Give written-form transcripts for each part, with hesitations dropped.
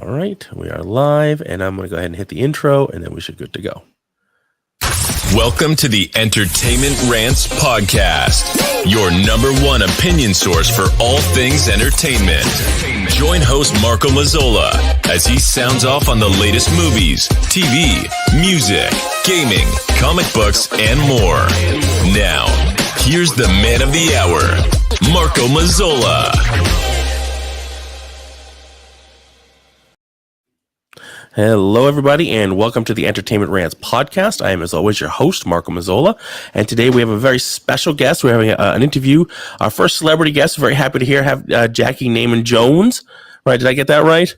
All right, we are live, and I'm going to go ahead and hit the intro, and then we should be good to go. Welcome to the Entertainment Rants Podcast, your number one opinion source for all things entertainment. Join host Marco Mazzola as he sounds off on the latest movies, TV, music, gaming, comic books, and more. Now, here's the man of the hour, Marco Mazzola. Hello, everybody, and welcome to the Entertainment Rants Podcast. I am, as always, your host, Marco Mazzola, and today we have a very special guest. We're having an interview. Our first celebrity guest, very happy to have Jackey Neyman Jones. Right? Did I get that right?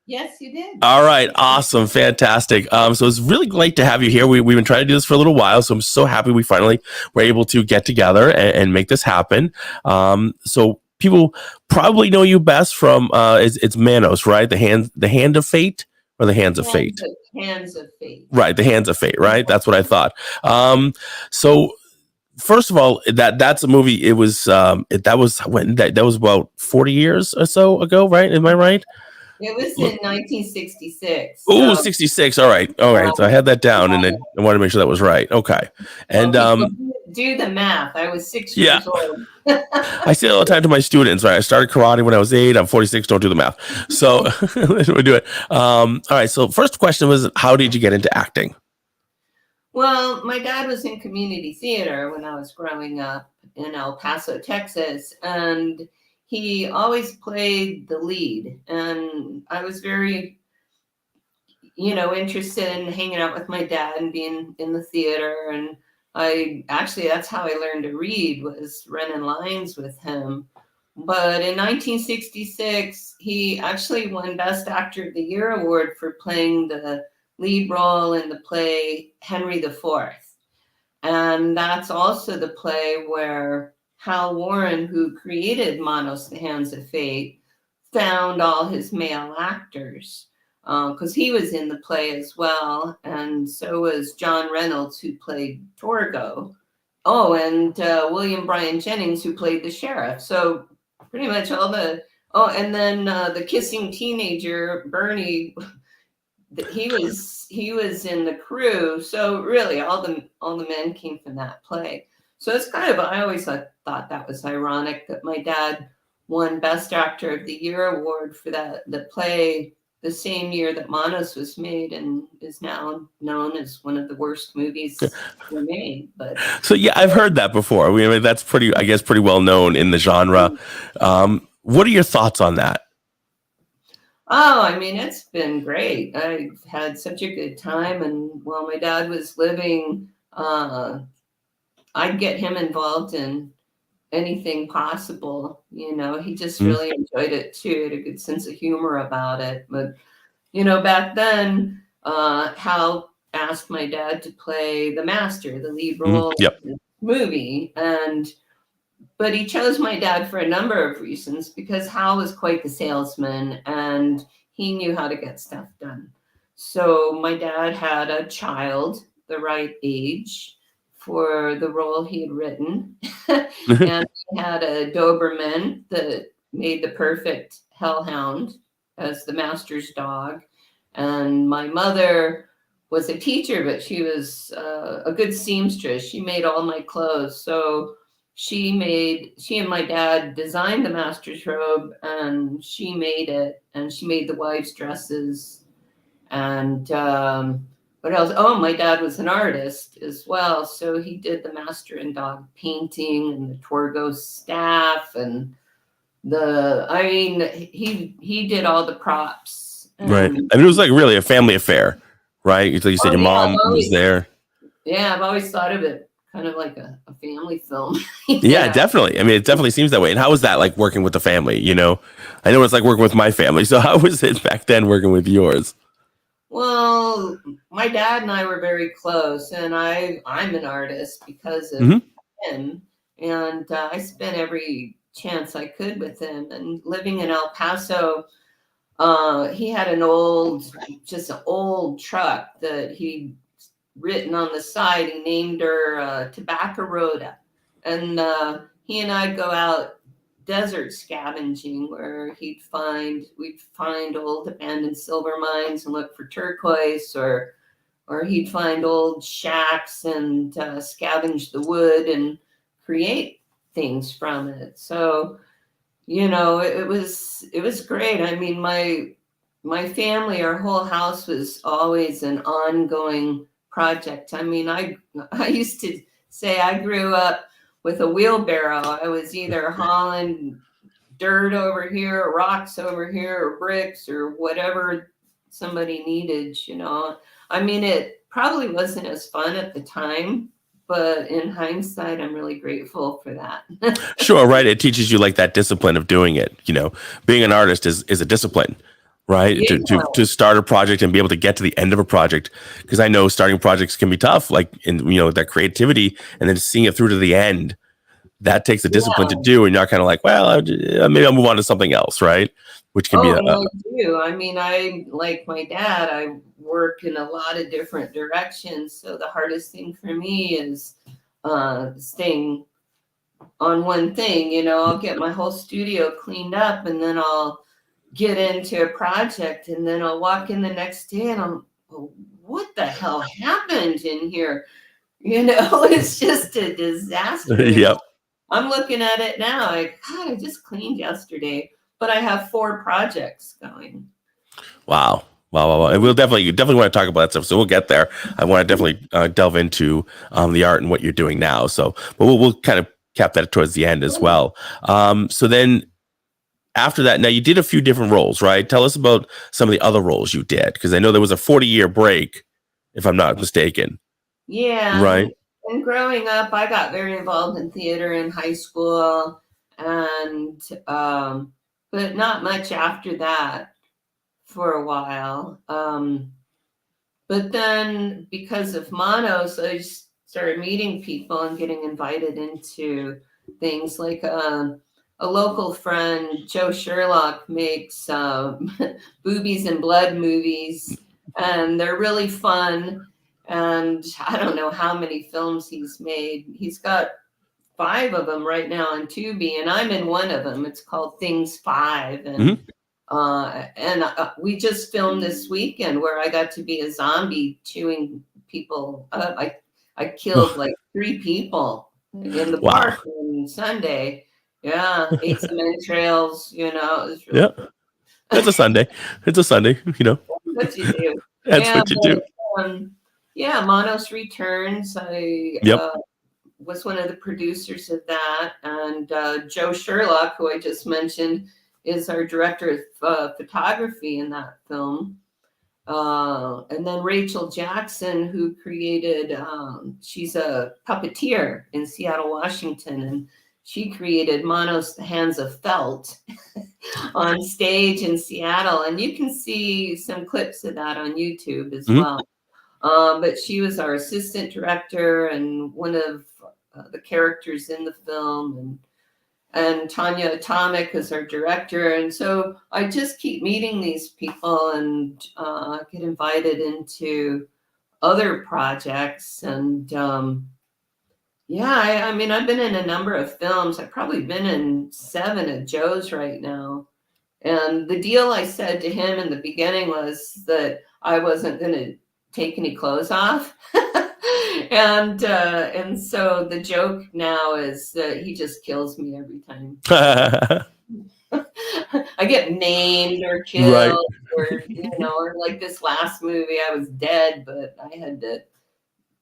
Yes, you did. All right. Awesome. Fantastic. So it's really great to have you here. We've been trying to do this for a little while, so I'm so happy we finally were able to get together and make this happen. So people probably know you best from it's Manos, right? The hand of fate. Or the Hands of Fate. Hands of Fate. Right, the Hands of Fate, right? That's what I thought. So first of all, that's a movie. It was that was about 40 years or so ago, right? Am I right? It was in 1966. Oh, 66. All right. So I had that down, and I wanted to make sure that was right. Okay. And do the math. I was 6 years old. I say it all the time to my students, right? I started karate when I was 8. I'm 46. Don't do the math. So we do it. All right. So first question was, how did you get into acting? Well, my dad was in community theater when I was growing up in El Paso, Texas, and he always played the lead. And I was very, interested in hanging out with my dad and being in the theater. And that's how I learned to read, was running lines with him. But in 1966, he actually won Best Actor of the Year award for playing the lead role in the play Henry IV. And that's also the play where Hal Warren, who created Manos, the Hands of Fate, found all his male actors. Because he was in the play as well, and so was John Reynolds, who played Torgo. Oh, and William Bryan Jennings, who played the sheriff. So pretty much all the. Oh, and then the kissing teenager Bernie, he was in the crew. So really, all the men came from that play. So it's kind of, I always thought that was ironic that my dad won Best Actor of the Year award for the play the same year that Manos was made, and is now known as one of the worst movies ever made. But so yeah, I've heard that before. I mean, that's pretty well known in the genre. What are your thoughts on that? Oh, I mean, it's been great. I've had such a good time, and while my dad was living, I'd get him involved in anything possible. He just really enjoyed it too. He had a good sense of humor about it. But back then, Hal asked my dad to play the master, the lead role in the movie, but he chose my dad for a number of reasons, because Hal was quite the salesman and he knew how to get stuff done. So my dad had a child the right age for the role he had written. And he had a Doberman that made the perfect hellhound as the master's dog. And my mother was a teacher, but she was a good seamstress. She made all my clothes. So she and my dad designed the master's robe, and she made it, and she made the wives' dresses. And what else? Oh, my dad was an artist as well. So he did the master and dog painting and the Torgo staff, and he did all the props. Right. I mean, it was like really a family affair, right? Like you said, your mom was there. Yeah, I've always thought of it kind of like a family film. Yeah, definitely. I mean, it definitely seems that way. And how was that like working with the family? I know it's like working with my family. So how was it back then working with yours? Well, my dad and I were very close, and I'm an artist because of him, and I spent every chance I could with him. And living in El Paso, he had an old truck that he'd written on the side. He named her Tobacco Rhoda, and he and I'd go out desert scavenging, where we'd find old abandoned silver mines and look for turquoise, or he'd find old shacks and scavenge the wood and create things from it. So, it was great. I mean, my family, our whole house was always an ongoing project. I mean, I used to say I grew up with a wheelbarrow. I was either hauling dirt over here, or rocks over here, or bricks, or whatever somebody needed, I mean, it probably wasn't as fun at the time, but in hindsight, I'm really grateful for that. Sure, right. It teaches you like that discipline of doing it. Being an artist is a discipline, right? Yeah. To start a project and be able to get to the end of a project. Because I know starting projects can be tough, like in that creativity, and then seeing it through to the end. That takes a discipline to do, and you're not kind of like, well, maybe I'll move on to something else, right? Which can be I do. I mean, I, like my dad, I work in a lot of different directions. So the hardest thing for me is staying on one thing. I'll get my whole studio cleaned up, and then I'll get into a project, and then I'll walk in the next day and I'm, what the hell happened in here? It's just a disaster. Yep. I'm looking at it now. God, I just cleaned yesterday, but I have 4 projects going. Wow. And we'll definitely want to talk about that stuff. So we'll get there. I want to definitely delve into the art and what you're doing now. So, but we'll kind of cap that towards the end as well. So then after that, now you did a few different roles, right? Tell us about some of the other roles you did, because I know there was a 40-year break, if I'm not mistaken. Yeah. Right. And growing up, I got very involved in theater in high school, and but not much after that for a while. But then because of Manos, I started meeting people and getting invited into things like a local friend, Joe Sherlock, makes boobies and blood movies, and they're really fun. And I don't know how many films he's made. He's got 5 of them right now on Tubi, and I'm in one of them. It's called Things 5. And we just filmed this weekend where I got to be a zombie chewing people up. I killed like 3 people in the park on Sunday. Yeah, ate some entrails, It was really cool. It's a Sunday. That's what you do. That's what you do. Yeah, Manos Returns. I was one of the producers of that. And Joe Sherlock, who I just mentioned, is our director of photography in that film. And then Rachel Jackson, who created, she's a puppeteer in Seattle, Washington, and she created Manos, the Hands of Felt on stage in Seattle. And you can see some clips of that on YouTube as well. But she was our assistant director and one of the characters in the film, and Tanya Atomic is our director. And so I just keep meeting these people and get invited into other projects. And I mean, I've been in a number of films. I've probably been in 7 of Joe's right now. And the deal I said to him in the beginning was that I wasn't going to take any clothes off. And so the joke now is that he just kills me every time. I get named or killed, right. Or or like this last movie, I was dead, but I had to,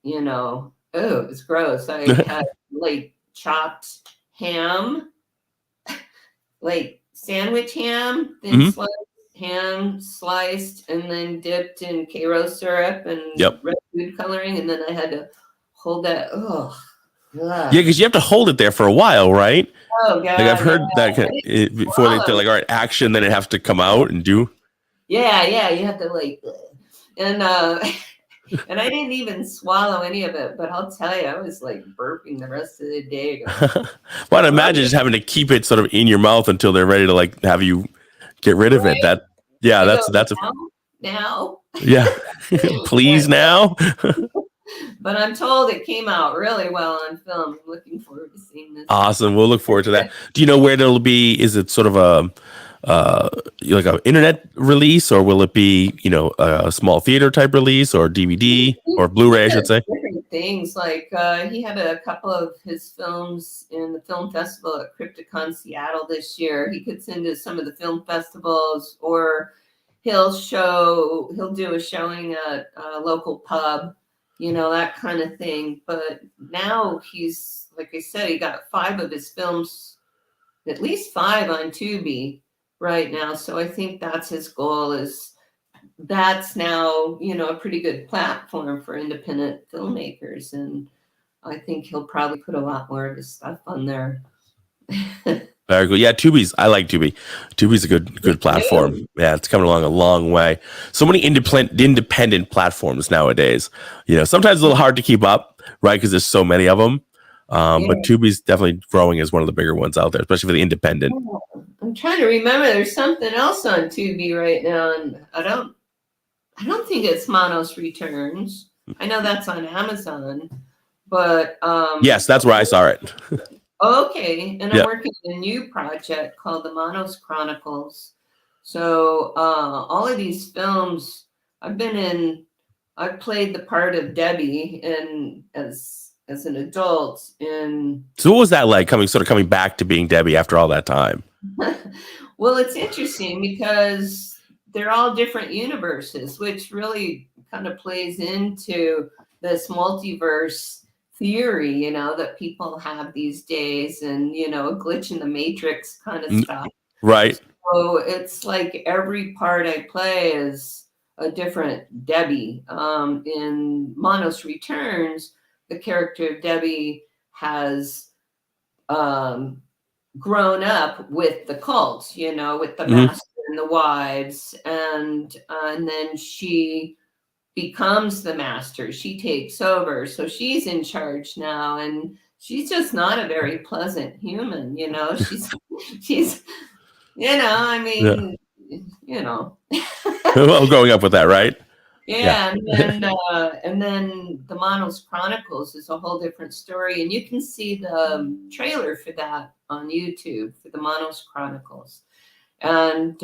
it was gross. I had like chopped ham, like sandwich ham, thin sliced ham, sliced and then dipped in Karo syrup and red food coloring, and then I had to hold that. Yeah, because you have to hold it there for a while, right? Oh god! Like I've heard that before they're like, all right, action, then it has to come out and do. Yeah, you have to like, and and I didn't even swallow any of it, but I'll tell you, I was like burping the rest of the day. Well, I'd imagine just having to keep it sort of in your mouth until they're ready to like have you get rid of it. That's now. Yeah. Please now. But I'm told it came out really well on film. I'm looking forward to seeing this. Awesome. We'll look forward to that. Do you know where it'll be? Is it sort of a like an internet release, or will it be, a small theater type release, or DVD or Blu-ray, I should say? Different things. Like he had a couple of his films in the film festival at Crypticon Seattle this year. He gets into some of the film festivals, or he'll do a showing at a local pub, that kind of thing. But now he's, like I said, he got 5 of his films, at least 5 on Tubi right now. So I think that's his goal, is that's now, a pretty good platform for independent filmmakers. And I think he'll probably put a lot more of his stuff on there. Very good. Yeah, I like Tubi. Tubi's a good platform. Yeah, it's coming along a long way. So many independent platforms nowadays. Sometimes a little hard to keep up, right? Because there's so many of them. But Tubi's definitely growing as one of the bigger ones out there, especially for the independent. I'm trying to remember. There's something else on Tubi right now, and I don't think it's Manos Returns. I know that's on Amazon, but yes, that's where I saw it. Okay, and I'm working on a new project called the Manos Chronicles. So all of these films, I've played the part of Debbie as an adult. So what was that like, coming back to being Debbie after all that time? Well, it's interesting because they're all different universes, which really kind of plays into this multiverse theory, that people have these days, and, a glitch in the matrix kind of stuff. Right. So it's like every part I play is a different Debbie. In Manos Returns, the character of Debbie has grown up with the cult, with the master and the wives, and then she becomes the master. She takes over, so she's in charge now, and she's just not a very pleasant human. She's Well, growing up with that, right? Yeah. And then the Manos Chronicles is a whole different story, and you can see the trailer for that on YouTube for the Manos Chronicles, and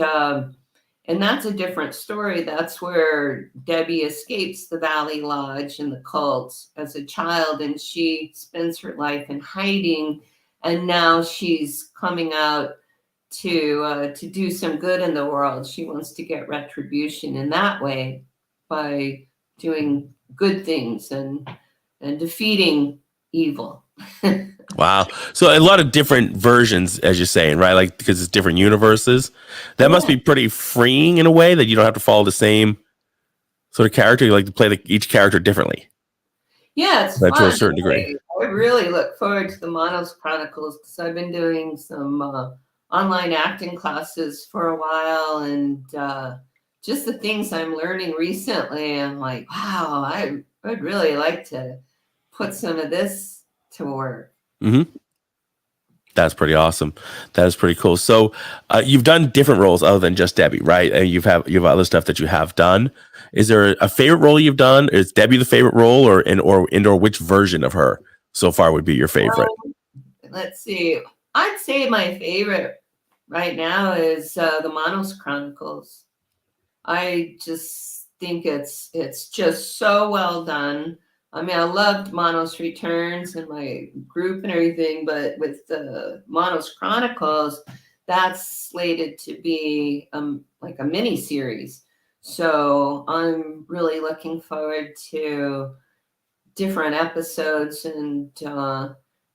that's a different story. That's where Debbie escapes the Valley Lodge and the cult as a child, and she spends her life in hiding, and now she's coming out to do some good in the world. She wants to get retribution in that way by doing good things and defeating evil. Wow. So a lot of different versions, as you're saying, right? Like, because it's different universes. That must be pretty freeing in a way, that you don't have to follow the same sort of character. You like to play each character differently. Yeah, it's fun. To a certain degree. I really look forward to the Manos Chronicles, because I've been doing some online acting classes for a while, and just the things I'm learning recently, I'm like, wow, I'd really like to put some of this to work. Mm-hmm. That's pretty awesome. That is pretty cool. So you've done different roles other than just Debbie, right? And you have other stuff that you have done. Is there a favorite role you've done? Is Debbie the favorite role, or which version of her so far would be your favorite? Let's see. I'd say my favorite right now is the Manos Chronicles. I just think it's just so well done. I mean, I loved Manos Returns and my group and everything, but with the Manos Chronicles, that's slated to be like a mini series. So I'm really looking forward to different episodes and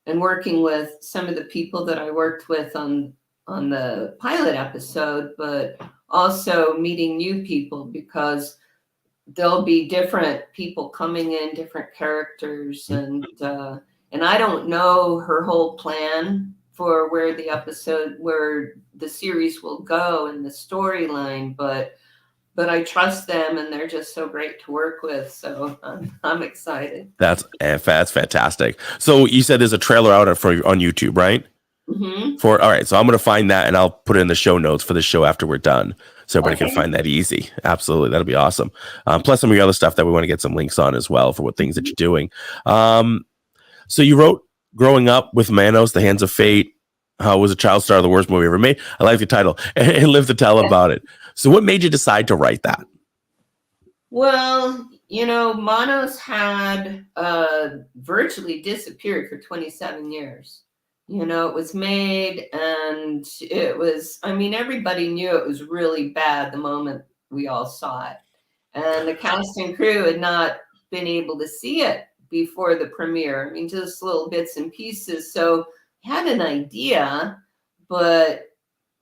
working with some of the people that I worked with on the pilot episode, but also meeting new people, because there'll be different people coming in, different characters, and I don't know her whole plan for where the series will go in the storyline, but I trust them, and they're just so great to work with. So I'm excited. That's fantastic. So you said there's a trailer out on YouTube, right? Mm-hmm. All right, so I'm going to find that, and I'll put it in the show notes for the show after we're done. so everybody can Okay. find that easy. Absolutely. That'll be awesome. Plus some of your other stuff that we want to get some links on as well for what things that you're doing. So you wrote Growing Up with Manos, The Hands of Fate, How Was a Child Star the Worst Movie Ever Made? I like the title, and Live to Tell about it. So what made you decide to write that? Well, Manos had virtually disappeared for 27 years. It was made, and everybody knew it was really bad the moment we all saw it. And the cast and crew had not been able to see it before the premiere. Just little bits and pieces. So had an idea, but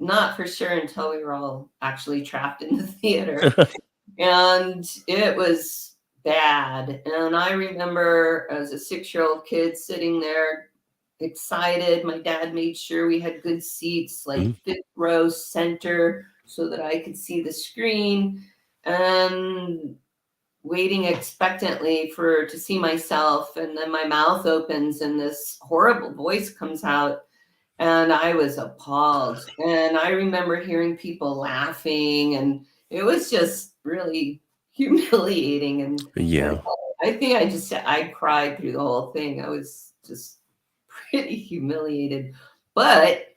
not for sure until we were all actually trapped in the theater. And it was bad. And I remember as a 6-year-old kid sitting there excited. My dad made sure we had good seats, like fifth row center, so that I could see the screen, and waiting expectantly to see myself. And then my mouth opens and this horrible voice comes out. And I was appalled. And I remember hearing people laughing, and it was just really humiliating. And Yeah. I think I cried through the whole thing. I was just pretty humiliated, but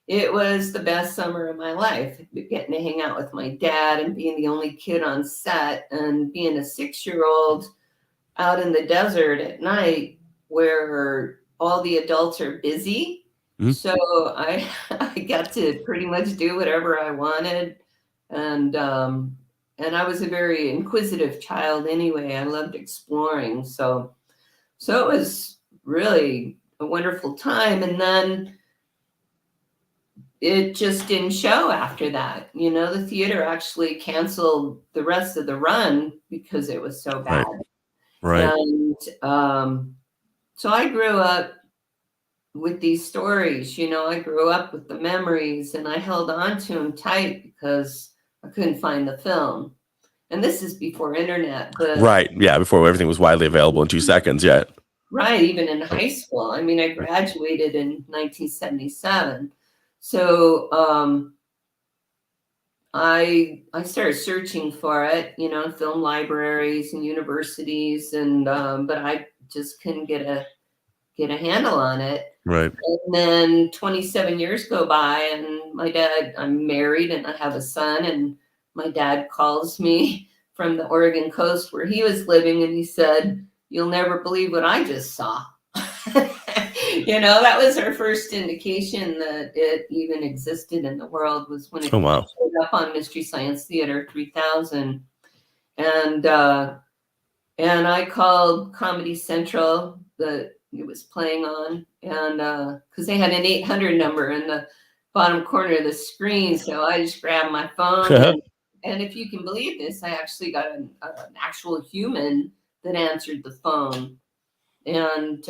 it was the best summer of my life, getting to hang out with my dad and being the only kid on set, and being a 6-year-old out in the desert at night where all the adults are busy. So I got to pretty much do whatever I wanted. And I was a very inquisitive child anyway. I loved exploring. So it was really a wonderful time. And then it just didn't show after that. The theater actually canceled the rest of the run because it was so bad. Right. And so I grew up with these stories. I grew up with the memories, and I held on to them tight because I couldn't find the film. And this is before internet. Right. Yeah. Before everything was widely available in 2 seconds. Yeah. Right. Even in high school. I graduated in 1977. So I started searching for it, in film libraries and universities, and but I just couldn't get a handle on it. Right. And then 27 years go by, and I'm married and I have a son, and my dad calls me from the Oregon coast where he was living, and he said, "You'll never believe what I just saw." That was our first indication that it even existed in the world, was when it showed up on Mystery Science Theater 3000. And I called Comedy Central that it was playing on, and because they had an 800 number in the bottom corner of the screen. So I just grabbed my phone, and if you can believe this, I actually got an actual human that answered the phone. And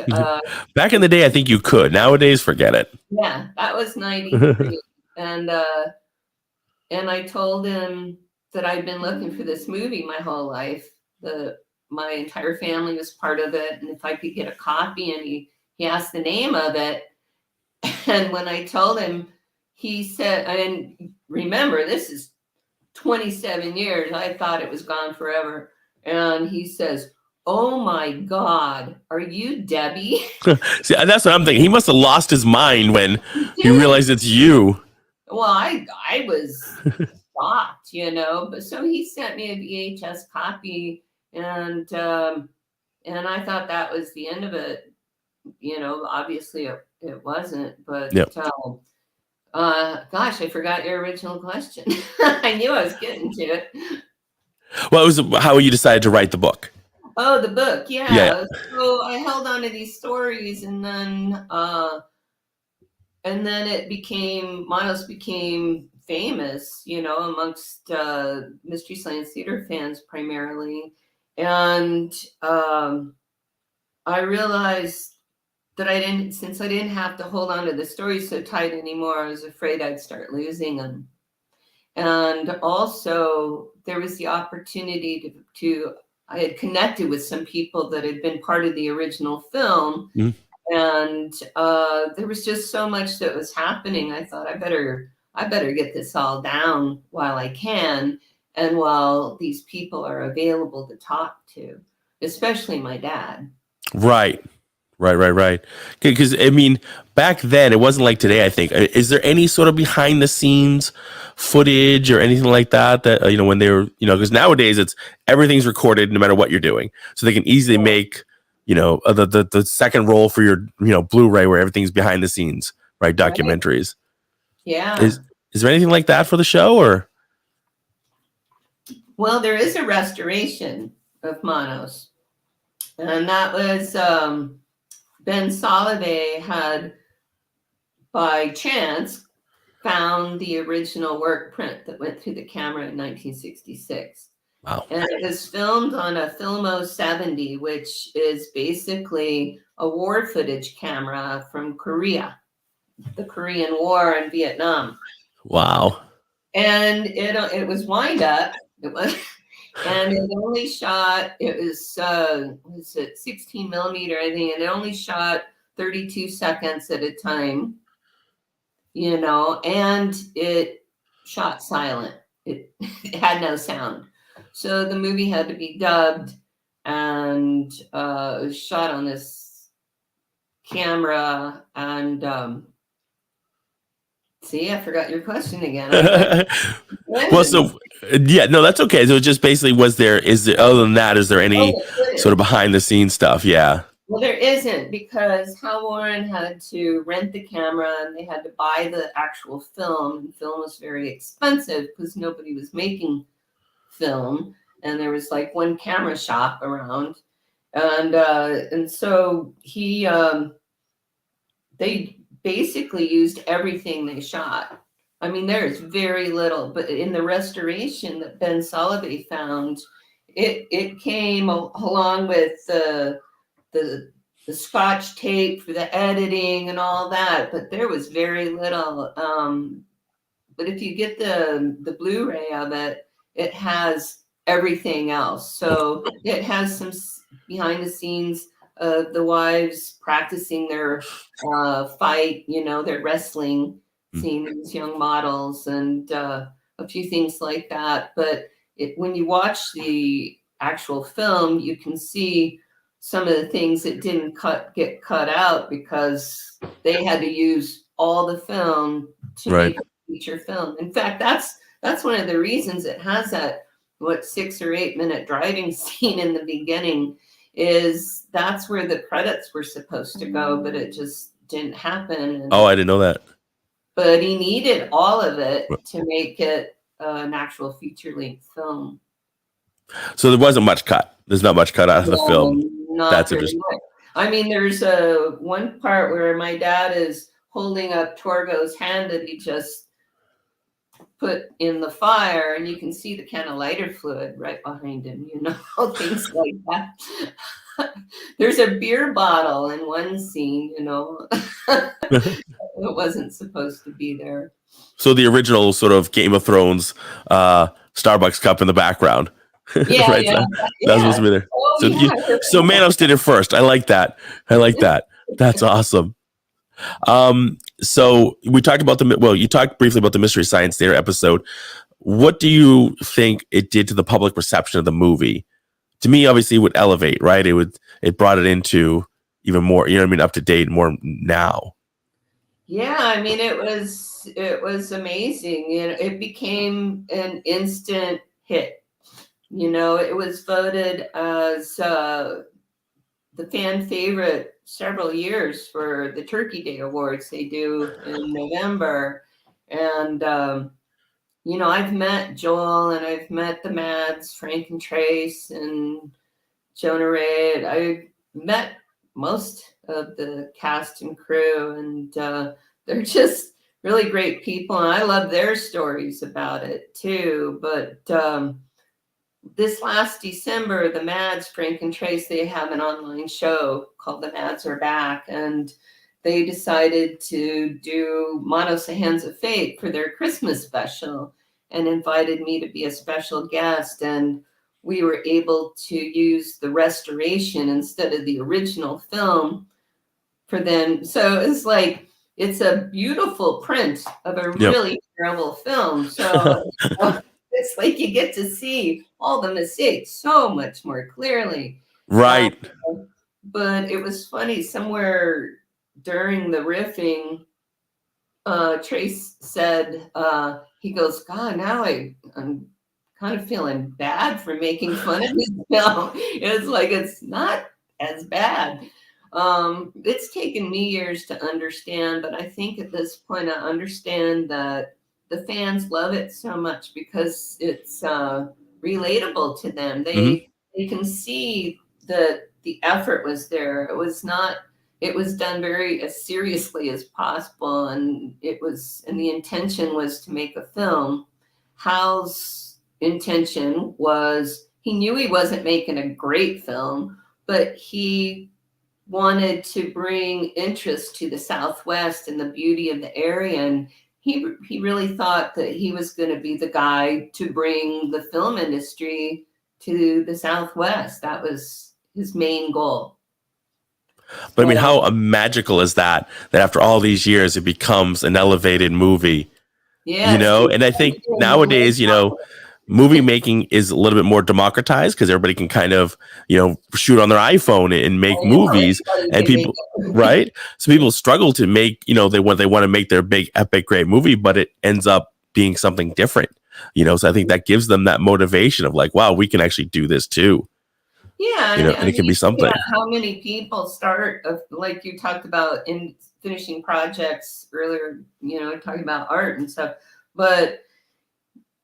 back in the day, I think you could. Nowadays, forget it. Yeah, that was 93. And I told him that I'd been looking for this movie my whole life. My entire family was part of it, and if I could get a copy. And he asked the name of it. And when I told him, he said, and remember, this is 27 years. I thought it was gone forever. And he says, "Oh my God, are you Debbie?" See, that's what I'm thinking. He must have lost his mind when he realized it's you. Well, I was shocked, But so he sent me a VHS copy, and I thought that was the end of it. Obviously it wasn't, but gosh, I forgot your original question. I knew I was getting to it. Well, it was how you decided to write the book. Oh, the book. Yeah. Yeah. So I held on to these stories, and then Manos became famous, amongst Mystery Science Theater fans primarily. And I realized that since I didn't have to hold on to the stories so tight anymore, I was afraid I'd start losing them. And also there was the opportunity I had connected with some people that had been part of the original film. And there was just so much that was happening. I thought I better I better get this all down while I can and while these people are available to talk to, especially my dad. Right. Right. Because I mean, back then it wasn't like today. I think. Is there any sort of behind the scenes footage or anything like that when they were because nowadays it's everything's recorded no matter what you're doing, so they can easily make the second roll for your Blu-ray where everything's behind the scenes, right? Documentaries. Yeah. Is there anything like that for the show or? Well, there is a restoration of Manos, and that was Ben Soliday had by chance found the original work print that went through the camera in 1966. Wow. And it was filmed on a Filmo 70, which is basically a war footage camera from Korea, the Korean War and Vietnam. Wow. And it was wind up. It was, and it only shot. It was 16 millimeter, I think, and it only shot 32 seconds at a time. And it shot silent. It had no sound. So the movie had to be dubbed, and it was shot on this camera. And see, I forgot your question again. Well, so yeah, no, that's okay. So just basically, other than that, is there any sort of behind the scenes stuff? Yeah. Well, there isn't, because Hal Warren had to rent the camera and they had to buy the actual film. And film was very expensive because nobody was making film, and there was like one camera shop around, and so they basically used everything they shot. I mean, there's very little, but in the restoration that Ben Soliday found, it came along with the Scotch tape for the editing and all that, but there was very little. But if you get the Blu-ray of it, it has everything else. So it has some behind the scenes of the wives practicing their fight, their wrestling, seeing these young models and a few things like that. But when you watch the actual film, you can see some of the things that didn't get cut out because they had to use all the film to make a feature film. In fact, that's one of the reasons it has that 6 or 8 minute driving scene in the beginning, is that's where the credits were supposed to go, but it just didn't happen. Oh, I didn't know that. But he needed all of it to make it an actual feature length film. So there wasn't much cut. There's not much cut out of the film. That's interesting. I mean, there's one part where my dad is holding up Torgo's hand that he just put in the fire, and you can see the can of lighter fluid right behind him, things like that. There's a beer bottle in one scene, it wasn't supposed to be there. So the original sort of Game of Thrones Starbucks cup in the background. Yeah, right. Yeah. That's supposed to be there. Oh, so Manos did it first. I like that. That's awesome. So we talked about you talked briefly about the Mystery Science Theater episode. What do you think it did to the public perception of the movie? To me, obviously, it would elevate, right? It brought it into even more, up to date, more now. Yeah, I mean, it was amazing. It became an instant hit. It was voted as the fan favorite several years for the Turkey Day Awards they do in November. And, I've met Joel and I've met the Mads, Frank and Trace and Jonah Ray. I met most of the cast and crew, and they're just really great people. And I love their stories about it too. But this last December, the Mads, Frank and Trace, they have an online show called The Mads Are Back, and they decided to do Manos, the Hands of Fate for their Christmas special and invited me to be a special guest. And we were able to use the restoration instead of the original film for them. So it's like it's a beautiful print of a Yep. really terrible film. So it's like you get to see all the mistakes so much more clearly. Uh, Right. but it was funny somewhere during the riffing, Trace said, he goes, God, now I'm kind of feeling bad for making fun of this film. It's like, it's not as bad. It's taken me years to understand, but I think at this point I understand that the fans love it so much because it's relatable to them. Hmm. They can see that the effort was there. It was not, it was done very as seriously as possible, and the intention was to make a film. Hal's intention was, he knew he wasn't making a great film, but he wanted to bring interest to the Southwest and the beauty of the area, and he really thought that he was going to be the guy to bring the film industry to the Southwest. That was his main goal. But I mean, So how magical is that? That after all these years, it becomes an elevated movie, yes, And I think nowadays, movie making is a little bit more democratized because everybody can kind of, shoot on their iPhone and make movies, everybody and can make people, right? So people struggle to make, they want to make their big, epic, great movie, but it ends up being something different, So I think that gives them that motivation of like, wow, we can actually do this too, Yeah, and it and can be you think something. about how many people start like you talked about in finishing projects earlier, talking about art and stuff. But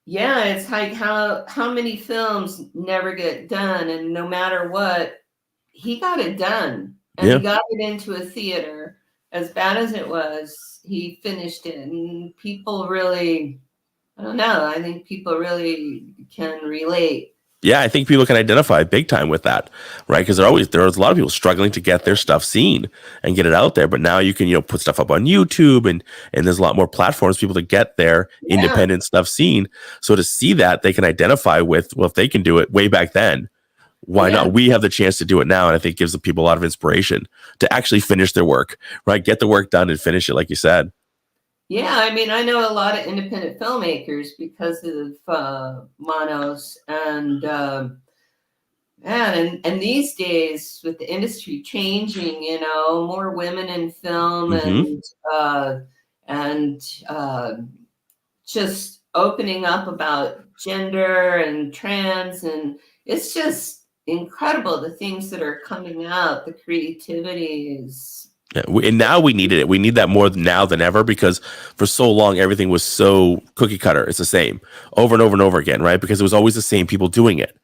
yeah, it's like how many films never get done, and no matter what, he got it done, and he Yeah. got it into a theater. As bad as it was, he finished it, and people really, I don't know, I think people really can relate. Yeah, I think people can identify big time with that, right? Because there's a lot of people struggling to get their stuff seen and get it out there. But now you can, put stuff up on YouTube, and there's a lot more platforms for people to get their Yeah, independent stuff seen. So to see that, they can identify with, well, if they can do it way back then, why yeah. not? We have the chance to do it now, and I think it gives the people a lot of inspiration to actually finish their work, right? Get the work done and finish it, like you said. Yeah, I mean, I know a lot of independent filmmakers because of Manos, and these days with the industry changing, more women in film, Hmm. and just opening up about gender and trans, and it's just incredible the things that are coming out. The creativity is Yeah, and now we needed it. We need that more now than ever because for so long everything was so cookie cutter. It's the same over and over and over again, right? Because it was always the same people doing it.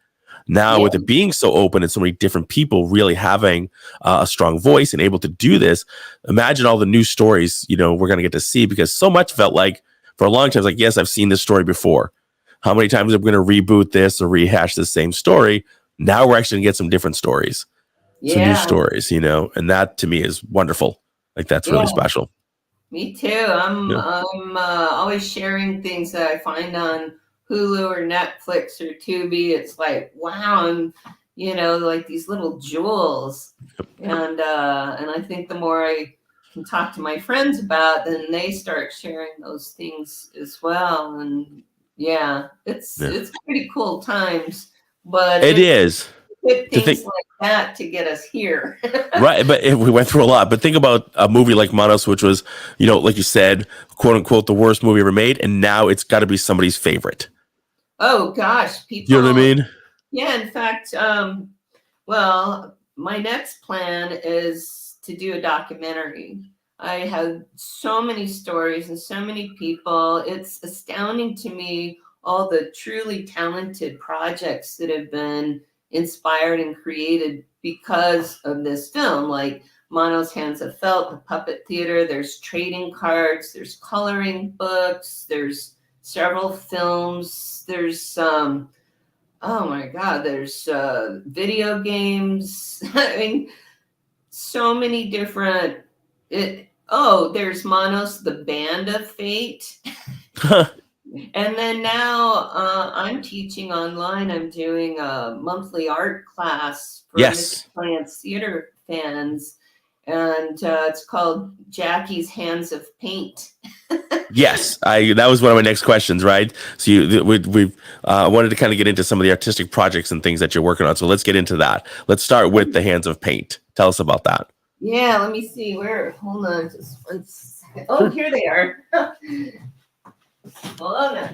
Now, yeah, with it being so open and so many different people really having a strong voice and able to do this, imagine all the new stories we're going to get to see, because so much felt like for a long time, it's like, yes, I've seen this story before. How many times are we going to reboot this or rehash the same story? Now we're actually going to get some different stories, some new yeah, stories, and that to me is wonderful. Like that's yeah. really special. Me too. I'm Yeah. I'm always sharing things that I find on Hulu or Netflix or Tubi. It's like, wow, and like these little jewels. And I think the more I can talk to my friends about, then they start sharing those things as well. And yeah, Yeah. it's pretty cool times. But It is. took To things think, like that to get us here. right, but we went through a lot. But think about a movie like Manos, which was, like you said, quote unquote, the worst movie ever made, and now it's got to be somebody's favorite. Oh gosh, You know what I people. mean? Yeah, in fact, well, my next plan is to do a documentary. I have so many stories and so many people. It's astounding to me all the truly talented projects that have been inspired and created because of this film, like Manos Hands of Felt, the Puppet Theater. There's trading cards, there's coloring books, there's several films, there's oh my God, there's video games. I mean, so many different. There's Manos, the Band of Fate, and then now I'm teaching online. I'm doing a monthly art class for Mr. Yes. Plant's theater fans, and it's called Jackie's Hands of Paint. Yes, that was one of my next questions, right? So we wanted to kind of get into some of the artistic projects and things that you're working on. So let's get into that. Let's start with the Hands of Paint. Tell us about that. Yeah, let me see where. Hold on, just 1 second. Oh, here they are. Hold on.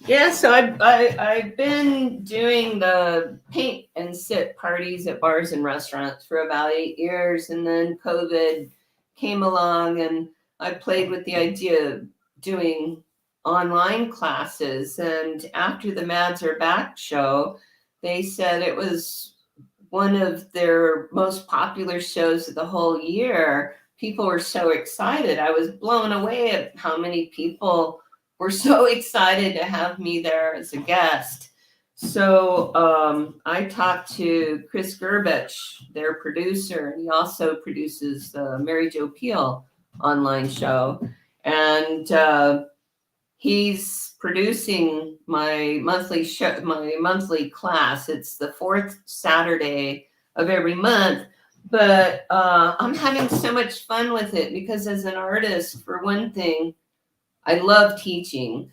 Yeah, so I've been doing the paint and sip parties at bars and restaurants for about 8 years, and then COVID came along, and I played with the idea of doing online classes. And after the Mads Are Back show, they said it was one of their most popular shows of the whole year. People were so excited. I was blown away at how many people were so excited to have me there as a guest. So I talked to Chris Gerbich, their producer, and he also produces the Mary Jo Peel online show. And he's producing my monthly show, my monthly class. It's the 4th Saturday of every month. But I'm having so much fun with it because as an artist, for one thing, I love teaching,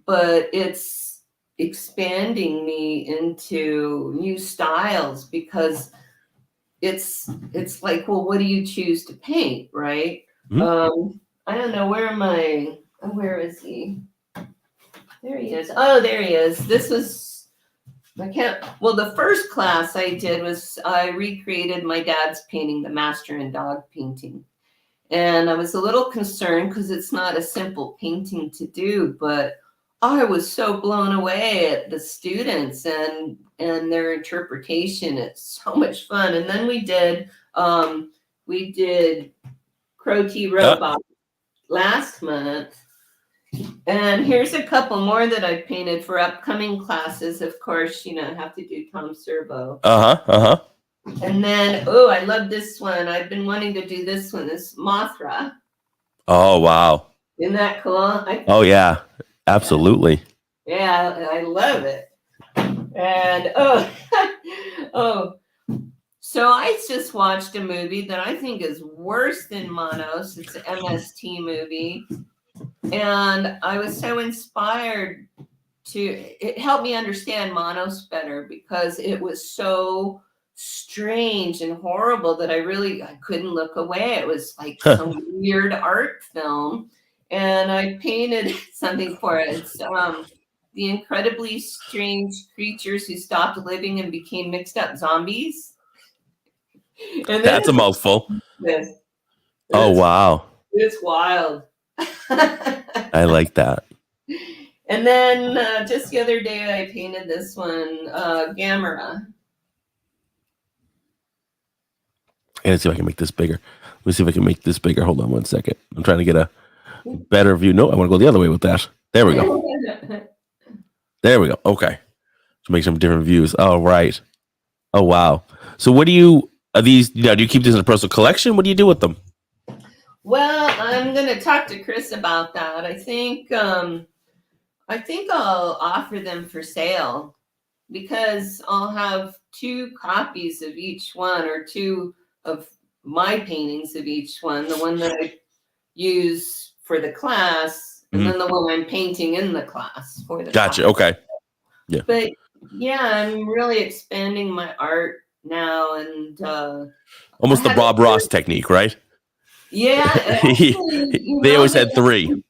but it's expanding me into new styles because it's like, well, what do you choose to paint, right? Mm-hmm. I don't know, where is he? There he is. Oh, there he is. This was, the first class I did was I recreated my dad's painting, The Master and Dog painting. And I was a little concerned because it's not a simple painting to do, but I was so blown away at the students and their interpretation. It's so much fun. And then we did Crow T Robot last month. And here's a couple more that I painted for upcoming classes. Of course, have to do Tom Servo. And then, I love this one. I've been wanting to do this one, this Mothra. Oh, wow. Isn't that cool? Oh, yeah, absolutely. Yeah, I love it. And, so I just watched a movie that I think is worse than Manos. It's an MST movie. And I was so inspired it helped me understand Manos better because it was so strange and horrible that I couldn't look away. It was like some weird art film, and I painted something for it. It's the incredibly strange creatures who stopped living and became mixed up zombies. And that's a mouthful. Oh, wow. It's wild. I like that. And then just the other day I painted this one, Gamera. Let's see if I can make this bigger. Let me see if I can make this bigger. Hold on 1 second. I'm trying to get a better view. No, I want to go the other way with that. There we go. There we go. Okay. So make some different views. Oh, right. Oh, wow. So what are these, do you keep these in a personal collection? What do you do with them? Well, I'm going to talk to Chris about that. I think I'll offer them for sale because I'll have 2 copies of each one, or 2 of my paintings of each one, the one that I use for the class, and then the one I'm painting in the class for the Gotcha. class. Okay. Yeah. But yeah, I'm really expanding my art now, and almost the Bob Ross technique, right? Yeah. Actually, they always had 3.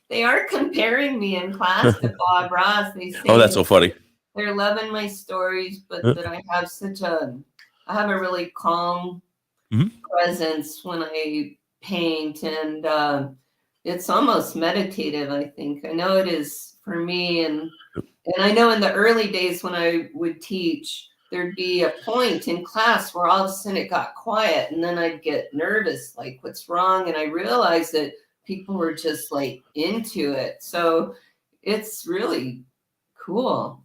They are comparing me in class to Bob Ross. They say, oh, that's so funny. They're loving my stories, but that I have a really calm presence when I paint, and it's almost meditative, I think. I know it is for me, and I know in the early days when I would teach, there'd be a point in class where all of a sudden it got quiet, and then I'd get nervous, like, what's wrong? And I realized that people were just like into it. So it's really cool.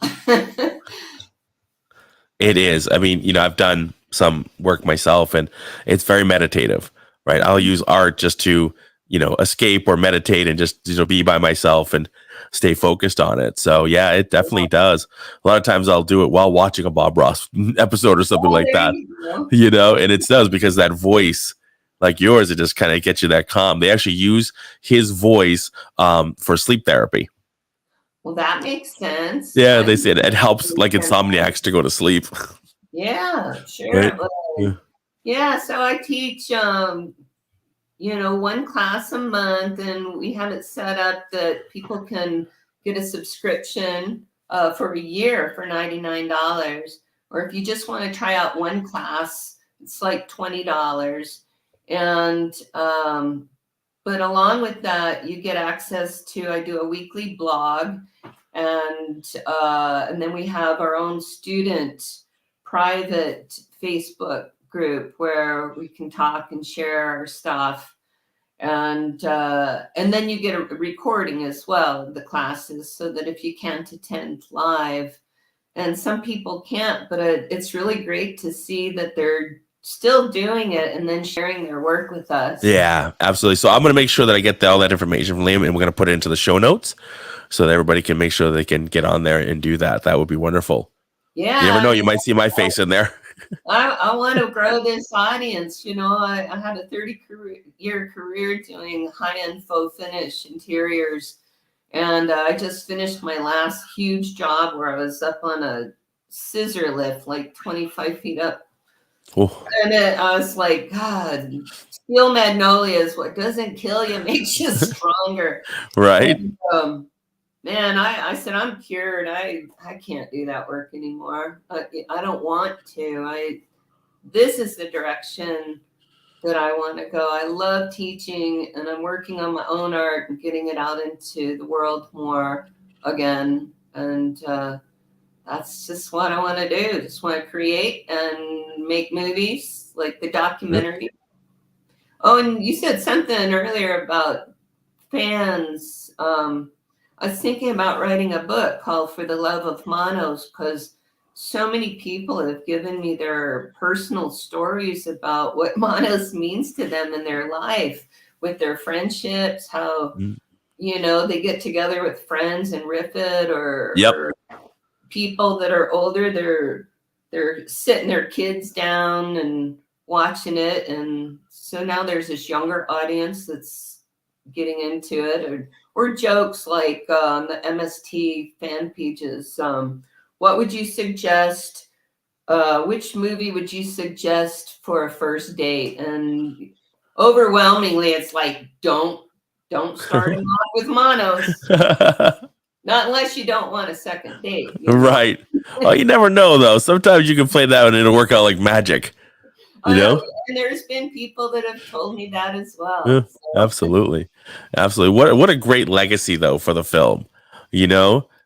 It is. I mean, I've done some work myself, and it's very meditative, right? I'll use art just to escape or meditate and just be by myself and stay focused on it. So yeah, it definitely does. A lot of times I'll do it while watching a Bob Ross episode or something like There that, you go. and it does, because that voice like yours, it just kind of gets you that calm. They actually use his voice for sleep therapy. Well, that makes sense. Yeah, they said it helps like insomniacs to go to sleep. Yeah, sure. Right? Well, yeah, so I teach one class a month, and we have it set up that people can get a subscription for a year for $99. Or if you just want to try out one class, it's like $20. And but along with that, you get access to, I do a weekly blog, and then we have our own student private Facebook group where we can talk and share our stuff, and then you get a recording as well of the classes, so that if you can't attend live, and some people can't, but it's really great to see that they're still doing it and then sharing their work with us. Yeah, absolutely. So I'm going to make sure that I get all that information from Liam, and we're going to put it into the show notes so that everybody can make sure they can get on there and do that. That would be wonderful. Yeah. You never know, you might see my face in there. I want to grow this audience. I had a 30-year career doing high-end faux finish interiors. And I just finished my last huge job where I was up on a scissor lift, like 25 feet up. Oh. And I was like, God, steel magnolias, what doesn't kill you makes you stronger. Right. And, man, I said, I'm cured. I can't do that work anymore. I don't want to. This is the direction that I want to go. I love teaching, and I'm working on my own art and getting it out into the world more again. And that's just what I want to do. Just want to create and make movies like the documentary. Yep. Oh, and you said something earlier about fans. I was thinking about writing a book called For the Love of Manos, because so many people have given me their personal stories about what Manos means to them in their life, with their friendships, how, they get together with friends and riff it, or people that are older, they're sitting their kids down and watching it. And so now there's this younger audience that's getting into it, or jokes like the MST fan pages. What would you suggest? Which movie would you suggest for a first date? And overwhelmingly, it's like, don't start them off with Manos. Not unless you don't want a second date. Right. Oh, you never know, though. Sometimes you can play that and it'll work out like magic. And there's been people that have told me that as well. Yeah, so. Absolutely. What a great legacy, though, for the film,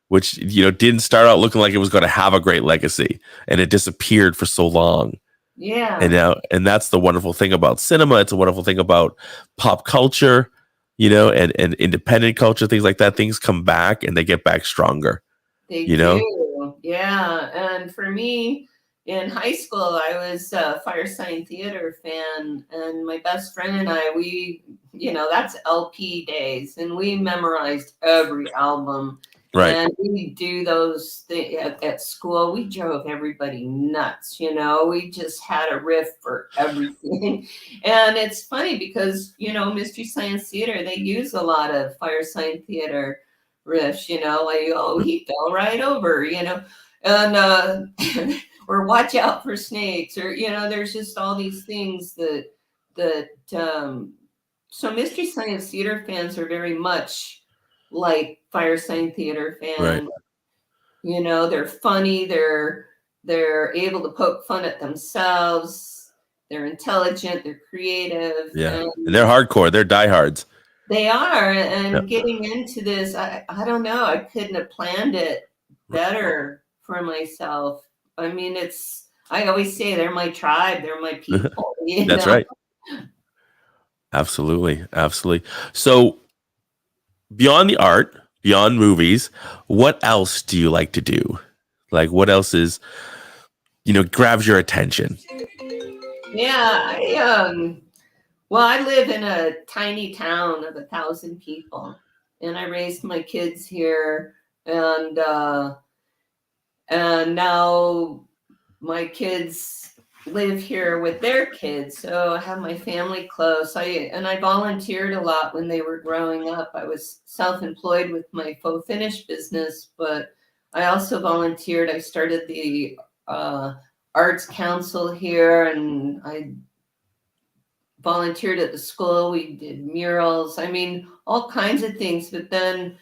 which, didn't start out looking like it was going to have a great legacy, and it disappeared for so long. Yeah. And that's the wonderful thing about cinema. It's a wonderful thing about pop culture, and independent culture, things like that. Things come back and they get back stronger. They do. Yeah. And for me, in high school, I was a Fire Sign Theater fan, and my best friend and I, that's LP days, and we memorized every album. Right. And we do those things at school. We drove everybody nuts, we just had a riff for everything. And it's funny because, Mystery Science Theater, they use a lot of Fire Sign Theater riffs, like, oh, he fell right over, and or watch out for snakes, or, there's just all these things that so Mystery Science Theater fans are very much like Fire Sign Theater fans. Right. They're funny, they're able to poke fun at themselves, they're intelligent, they're creative. Yeah. And they're hardcore, they're diehards. They are. And getting into this, I don't know, I couldn't have planned it better for myself. I mean, I always say they're my tribe, they're my people. That's right. Absolutely. So beyond the art, beyond movies, what else do you like to do? Like, what else is, grabs your attention? Yeah, Well, I live in a tiny town of 1,000 people, and I raised my kids here, and now my kids live here with their kids, so I have my family close. I volunteered a lot when they were growing up. I was self-employed with my faux finish business, but I also volunteered. I started the arts council here, and I volunteered at the school. We did murals. I mean, all kinds of things. But then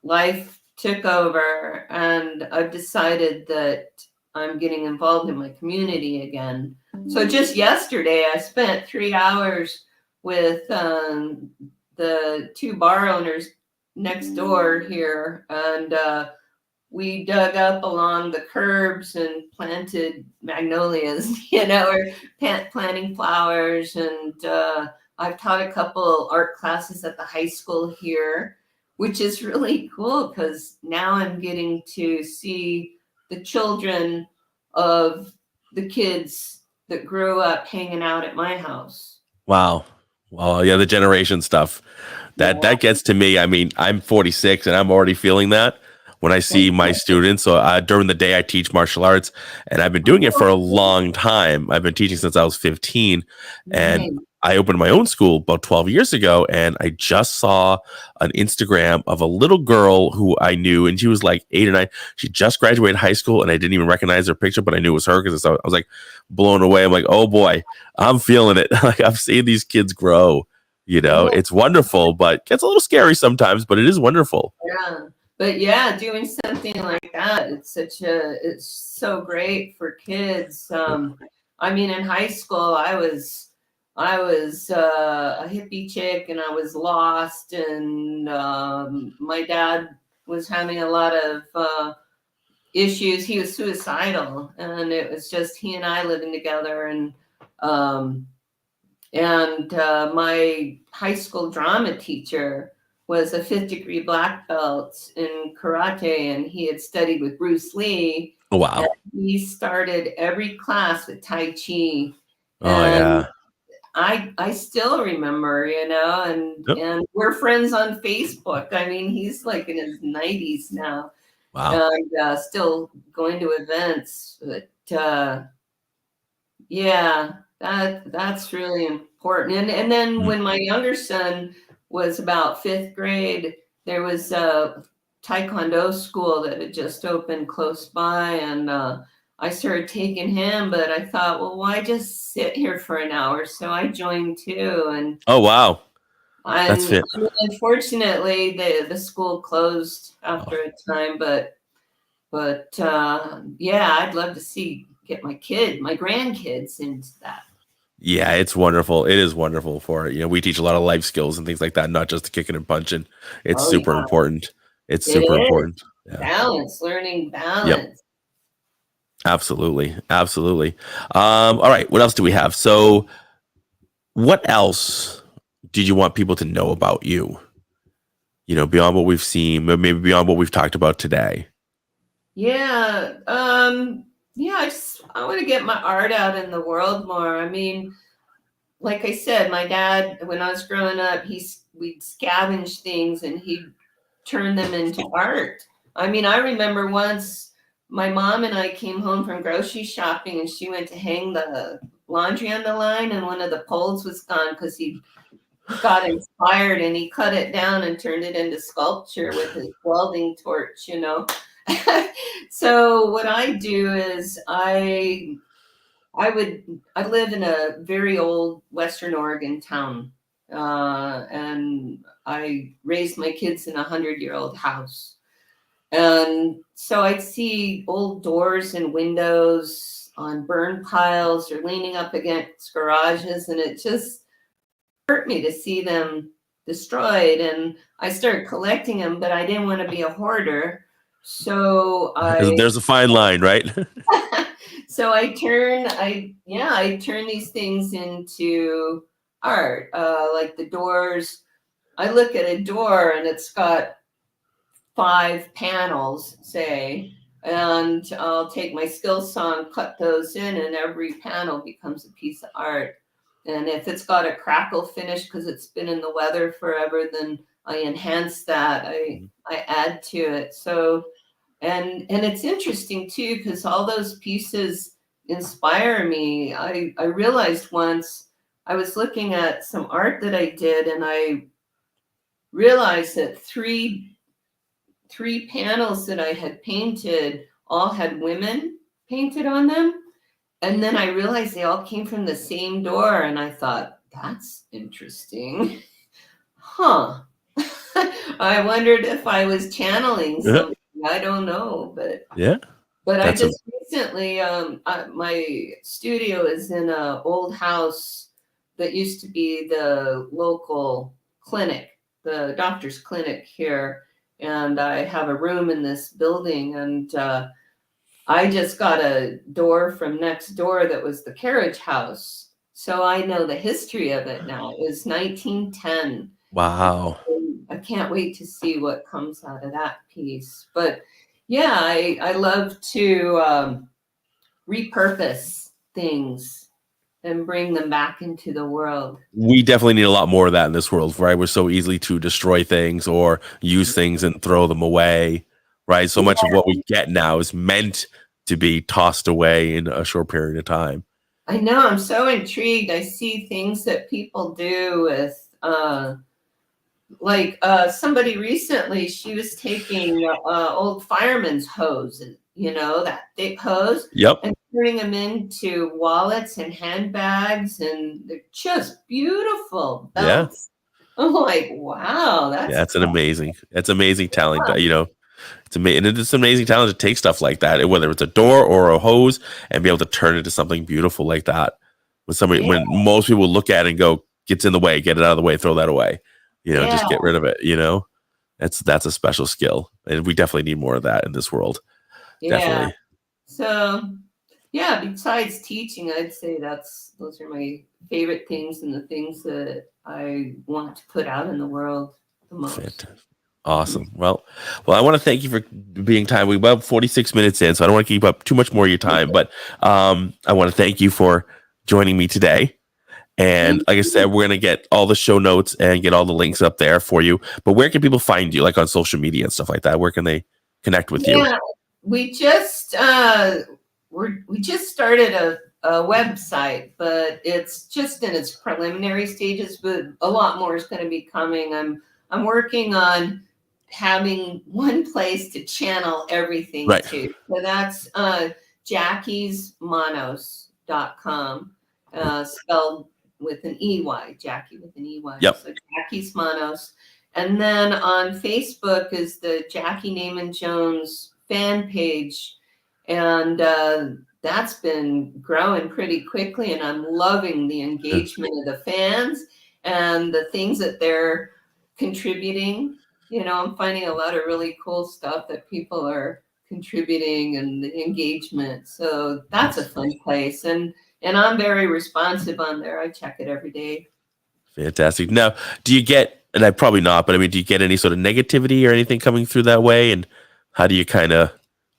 life took over, and I've decided that I'm getting involved in my community again. So just yesterday, I spent 3 hours with the two bar owners next door here, and we dug up along the curbs and planted magnolias, or planting flowers. And I've taught a couple art classes at the high school here, which is really cool because now I'm getting to see the children of the kids that grew up hanging out at my house. Wow. Well, yeah, the generation stuff that gets to me. I mean, I'm 46 and I'm already feeling that when I see my students. So during the day, I teach martial arts, and I've been doing it for a long time. I've been teaching since I was 15, and I opened my own school about 12 years ago, and I just saw an Instagram of a little girl who I knew, and she was like 8 or 9. She just graduated high school, and I didn't even recognize her picture, but I knew it was her because I was like blown away. I'm like, oh boy, I'm feeling it. Like, I'm seeing these kids grow. It's wonderful, but gets a little scary sometimes, but it is wonderful. Yeah. But yeah, doing something like that, it's so great for kids. I mean, in high school, I was a hippie chick, and I was lost, and my dad was having a lot of issues. He was suicidal, and it was just he and I living together. And my high school drama teacher was a 5th degree black belt in karate, and he had studied with Bruce Lee. Oh, wow. He started every class with Tai Chi. Oh, yeah. I still remember, and we're friends on Facebook. I mean, he's like in his 90s now. Wow. And still going to events. But yeah, that's really important. And then when my younger son was about 5th grade, there was a Taekwondo school that had just opened close by, and I started taking him, but I thought, well, why just sit here for an hour? So I joined too. And oh, wow. That's it. Unfortunately, the school closed after a time, but yeah, I'd love to get my grandkids into that. Yeah, it's wonderful. It is wonderful we teach a lot of life skills and things like that, not just kicking and punching. It's super important. It's super important. Yeah. Balance, learning balance. Yep. Absolutely. Absolutely. All right. What else do we have? So what else did you want people to know about you? Beyond what we've seen, but maybe beyond what we've talked about today. Yeah. I want to get my art out in the world more. I mean, like I said, my dad, when I was growing up, we'd scavenge things and he'd turn them into art. I mean, I remember once my mom and I came home from grocery shopping, and she went to hang the laundry on the line, and one of the poles was gone because he got inspired, and he cut it down and turned it into sculpture with his welding torch, So what I do is I live in a very old Western Oregon town, and I raised my kids in a 100-year-old house. And so I'd see old doors and windows on burn piles or leaning up against garages, and it just hurt me to see them destroyed. And I started collecting them, but I didn't want to be a hoarder. So there's a fine line, right? So I turn these things into art, like the doors. I look at a door and it's got 5 panels, say, and I'll take my skill saw and cut those in, and every panel becomes a piece of art. And if it's got a crackle finish because it's been in the weather forever, then I enhance that. I add to it. So and it's interesting too, because all those pieces inspire me. I realized once I was looking at some art that I did, and I realized that three panels that I had painted all had women painted on them. And then I realized they all came from the same door, and I thought, that's interesting. Huh. I wondered if I was channeling something. I don't know, but Yeah. I just recently, my studio is in an old house that used to be the local clinic, the doctor's clinic here. And I have a room in this building, and I just got a door from next door that was the carriage house. So I know the history of it now. It was 1910. Wow. I can't wait to see what comes out of that piece. But yeah, I love to repurpose things and bring them back into the world. We definitely need a lot more of that in this world, right? We're so easily to destroy things or use things and throw them away, right? So much of what we get now is meant to be tossed away in a short period of time. I know. I'm so intrigued. I see things that people do with somebody recently, she was taking old fireman's hose, that thick hose, Yep. and turning them into wallets and handbags, and they're just beautiful belts. Yeah. I'm like, wow, that's an amazing talent. It's amazing. And it's amazing talent to take stuff like that, whether it's a door or a hose, and be able to turn it into something beautiful like that. When most people look at it and go, gets in the way, get it out of the way, throw that away. Just get rid of it. That's a special skill, and we definitely need more of that in this world. Yeah. Definitely. So, yeah. Besides teaching, I'd say those are my favorite things and the things that I want to put out in the world the most. Fantastic. Awesome. Well, I want to thank you for being time. We're about 46 minutes in, so I don't want to keep up too much more of your time, but I want to thank you for joining me today. And like I said, we're going to get all the show notes and get all the links up there for you. But where can people find you, like on social media and stuff like that? Where can they connect with you? Yeah, we just started a website, but it's just in its preliminary stages. But a lot more is going to be coming. I'm working on having one place to channel everything to. So that's jackysmanos.com, spelled with an EY, Jackey with an EY. Yep. So Jackey's Manos. And then on Facebook is the Jackey Neyman Jones fan page. And that's been growing pretty quickly. And I'm loving the engagement of the fans and the things that they're contributing. I'm finding a lot of really cool stuff that people are contributing and the engagement. So that's a fun place. And I'm very responsive on there. I check it every day. Fantastic. Now, do you get, and I probably not, but I mean, do you get any sort of negativity or anything coming through that way? And how do you kind of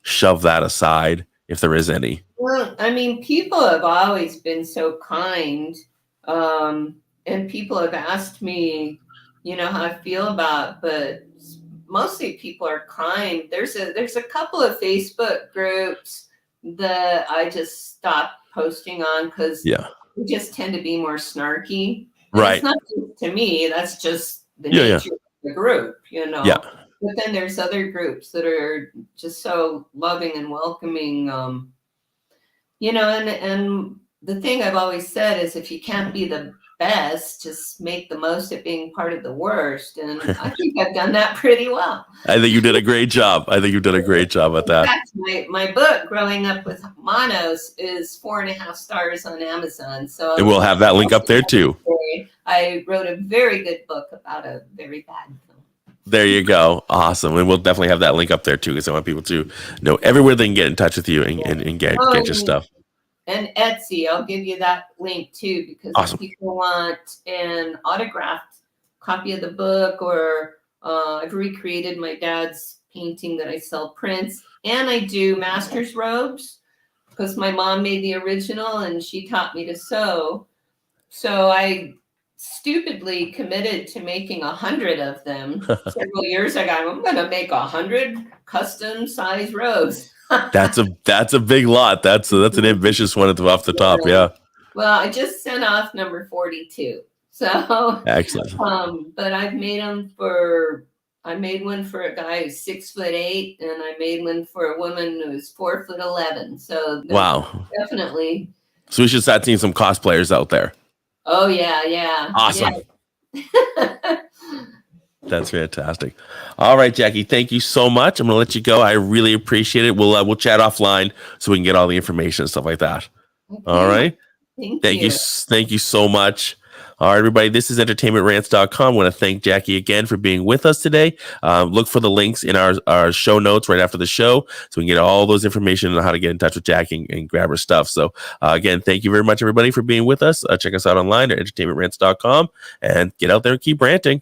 shove that aside if there is any? Well, I mean, people have always been so kind. And people have asked me, how I feel about, but mostly people are kind. There's a couple of Facebook groups that I just stopped posting on because we just tend to be more snarky. And right. It's not just to me. That's just the nature of the group, Yeah. But then there's other groups that are just so loving and welcoming, and the thing I've always said is if you can't be the best, just make the most of being part of the worst. And I think I've done that pretty well. I think you did a great job. at that. In fact, my book, Growing Up with Manos, is 4.5 stars on Amazon. So and we'll have that link up there too. I wrote a very good book about a very bad film. There you go. Awesome. And we'll definitely have that link up there too, because I want people to know everywhere they can get in touch with you and get your stuff. And Etsy, I'll give you that link too, because if people want an autographed copy of the book, or I've recreated my dad's painting that I sell prints, and I do master's robes because my mom made the original and she taught me to sew. So I stupidly committed to making 100 of them several years ago. I'm going to make 100 custom size robes. That's a big lot. That's an ambitious one off the top. Yeah. Well, I just sent off number 42. So Excellent. but I made one for a guy who's 6'8", and I made one for a woman who's 4'11". So Wow. definitely. So we should start seeing some cosplayers out there. Oh yeah. Awesome. Yeah. That's fantastic. All right, Jackey, thank you so much. I'm going to let you go. I really appreciate it. We'll chat offline so we can get all the information and stuff like that. Okay. All right. Thank you. Thank you so much. All right, everybody, this is entertainmentrants.com. I want to thank Jackey again for being with us today. Look for the links in our show notes right after the show so we can get all those information on how to get in touch with Jackey and grab her stuff. So, again, thank you very much, everybody, for being with us. Check us out online at entertainmentrants.com and get out there and keep ranting.